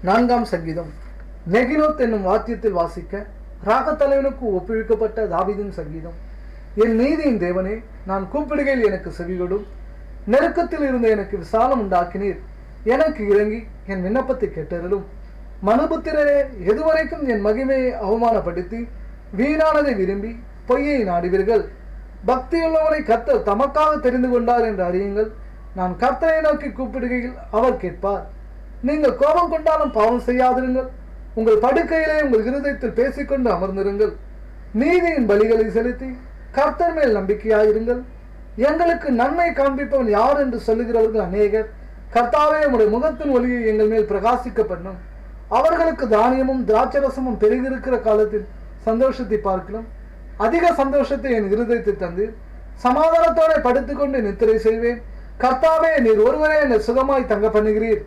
நான்காம் சங்கீதம். நெகினோத் என்னும் வாத்தியத்தில் வாசிக்க ராகத்தலைவனுக்கு ஒப்புவிக்கப்பட்ட தாவீதின் சங்கீதம். என் நீதியின் தேவனே, நான் கூப்பிடுகையில் எனக்கு செவிகொடும். நெருக்கத்தில் இருந்த எனக்கு விசாலம் உண்டாக்கினீர். எனக்கு இறங்கி என் விண்ணப்பத்தை கேட்டருளும். மனுபுத்திரரே, எதுவரைக்கும் என் மகிமையை அவமானப்படுத்தி வீணானதை விரும்பி பொய்யை நாடுவீர்கள்? பக்தியுள்ளவனை கர்த்தர் தமக்காக தெரிந்து கொண்டார் என்று அறியுங்கள். நான் கர்த்தரை நோக்கி கூப்பிடுகையில் அவர் கேட்பார். நீங்கள் கோபம் கொண்டாலும் பாவம் செய்யாதிருங்கள். உங்கள் படுக்கையிலே உங்கள் இருதயத்தில் பேசிக்கொண்டு அமர்ந்திருங்கள். நீதியின் பலிகளை செலுத்தி கர்த்தர் மேல் நம்பிக்கையாயிருங்கள். எங்களுக்கு நன்மை காண்பிப்பவன் யார் என்று சொல்லுகிறவர்கள் அநேகர். கர்த்தாவே, உம்முடைய முகத்தின் ஒளியை எங்கள் மேல் பிரகாசிக்க பண்ணும். அவர்களுக்கு தானியமும் திராட்சரசமும் பெருகிருக்கிற காலத்தில் சந்தோஷத்தை பார்க்கலாம். அதிக சந்தோஷத்தை என் இருதயத்தை தந்து சமாதானத்தோடு படுத்துக்கொண்டு நித்திரை செய்வேன். கர்த்தாவே, நீர் ஒருவரே என்னை சுகமாய் தங்க பண்ணுகிறீர்.